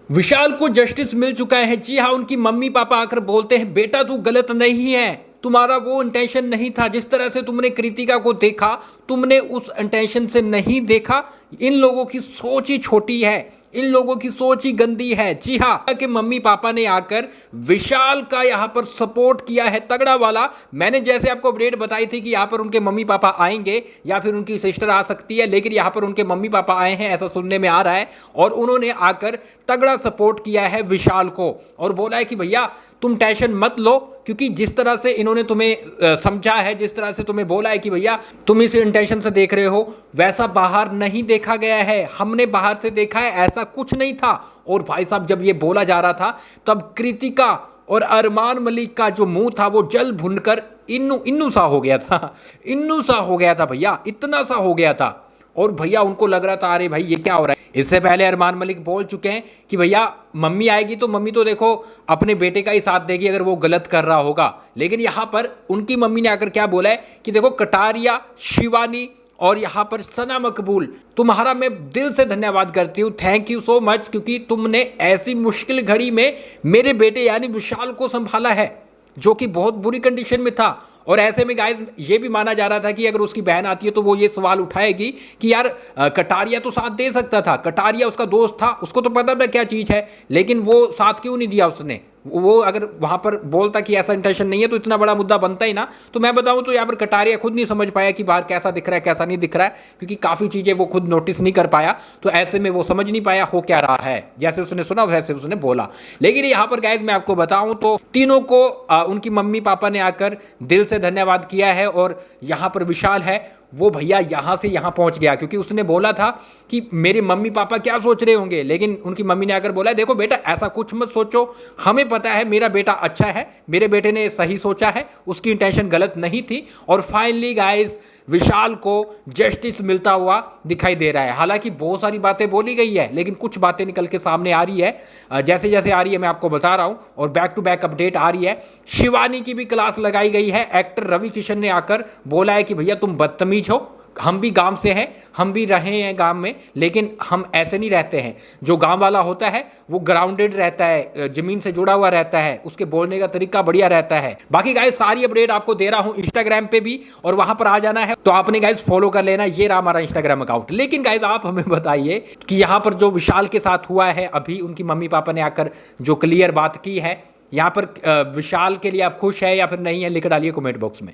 विशाल को जस्टिस मिल चुका है। जी हाँ, उनकी मम्मी पापा आकर बोलते हैं बेटा तू गलत नहीं है, तुम्हारा वो इंटेंशन नहीं था। जिस तरह से तुमने कृतिका को देखा, तुमने उस इंटेंशन से नहीं देखा। इन लोगों की सोच ही छोटी है, इन लोगों की सोच ही गंदी है। जी हाँ, कि मम्मी पापा ने आकर विशाल का यहां पर सपोर्ट किया है तगड़ा वाला। मैंने जैसे आपको अपडेट बताई थी कि यहां पर उनके मम्मी पापा आएंगे या फिर उनकी सिस्टर आ सकती है, लेकिन यहां पर उनके मम्मी पापा आए हैं ऐसा सुनने में आ रहा है। और उन्होंने आकर तगड़ा सपोर्ट किया है विशाल को और बोला है कि भैया तुम टेंशन मत लो, क्योंकि जिस तरह से इन्होंने तुम्हें समझा है, जिस तरह से तुम्हें बोला है कि भैया तुम इस इंटेंशन से देख रहे हो, वैसा बाहर नहीं देखा गया है, हमने बाहर से देखा है, ऐसा कुछ नहीं था। और भाई साहब जब ये बोला जा रहा था तब कृतिका और अरमान मलिक का जो मुंह था वो जल भुनकर इन्नू इन्नू सा हो गया था। इन्नू सा हो गया था भैया, इतना सा हो गया था। और भैया उनको लग रहा था अरे भाई ये क्या हो रहा है। इससे पहले अरमान मलिक बोल चुके हैं कि भैया मम्मी आएगी तो मम्मी तो देखो अपने बेटे का ही साथ देगी अगर वो गलत कर रहा होगा। लेकिन यहाँ पर उनकी मम्मी ने आकर क्या बोला है कि देखो कटारिया, शिवानी और यहाँ पर सना मकबूल, तुम्हारा मैं दिल से धन्यवाद करती हूँ, थैंक यू सो मच, क्योंकि तुमने ऐसी मुश्किल घड़ी में मेरे बेटे यानी विशाल को संभाला है जो कि बहुत बुरी कंडीशन में था। और ऐसे में गाइस ये भी माना जा रहा था कि अगर उसकी बहन आती है तो वो ये सवाल उठाएगी कि यार कटारिया तो साथ दे सकता था, कटारिया उसका दोस्त था, उसको तो पता था क्या चीज़ है, लेकिन वो साथ क्यों नहीं दिया उसने। वो अगर वहाँ पर बोलता कि ऐसा इंटेंशन नहीं है तो इतना बड़ा मुद्दा बनता ही ना। तो मैं बताऊँ तो यहाँ पर कटारिया खुद नहीं समझ पाया कि बाहर कैसा दिख रहा है कैसा नहीं दिख रहा है, क्योंकि काफ़ी चीज़ें वो खुद नोटिस नहीं कर पाया। तो ऐसे में वो समझ नहीं पाया हो क्या रहा है, जैसे उसने सुना वैसे उसने बोला। लेकिन यहाँ पर गाइस मैं आपको बताऊँ तो तीनों को उनकी मम्मी पापा ने आकर दिल से धन्यवाद किया है। और यहाँ पर विशाल है वो भैया यहाँ से यहाँ पहुँच गया, क्योंकि उसने बोला था कि मेरे मम्मी पापा क्या सोच रहे होंगे, लेकिन उनकी मम्मी ने आकर बोला देखो बेटा ऐसा कुछ मत सोचो, हमें पता है मेरा बेटा अच्छा है, मेरे बेटे ने सही सोचा है, उसकी इंटेंशन गलत नहीं थी। और फाइनली गाइस विशाल को जस्टिस मिलता हुआ दिखाई दे रहा है। हालांकि बहुत सारी बातें बोली गई है लेकिन कुछ बातें निकल के सामने आ रही है, जैसे जैसे आ रही है मैं आपको बता रहा हूँ। और बैक टू बैक अपडेट आ रही है। शिवानी की भी क्लास लगाई गई है। एक्टर रवि किशन ने आकर बोला है कि भैया तुम बदतमीज हो, हम भी गांव से हैं, हम भी रहे हैं गांव में, लेकिन हम ऐसे नहीं रहते हैं। जो गांव वाला होता है वो ग्राउंडेड रहता है, जमीन से जुड़ा हुआ रहता है, उसके बोलने का तरीका बढ़िया रहता है। बाकी गाइस सारी अपडेट आपको दे रहा हूं इंस्टाग्राम पे भी, और वहां पर आ जाना है तो आपने गाइस फॉलो कर लेना। ये रहा हमारा इंस्टाग्राम अकाउंट। लेकिन गाइस आप हमें बताइए कि यहाँ पर जो विशाल के साथ हुआ है अभी, उनकी मम्मी पापा ने आकर जो क्लियर बात की है, यहाँ पर विशाल के लिए आप खुश है या फिर नहीं है, लिख डालिए कमेंट बॉक्स में।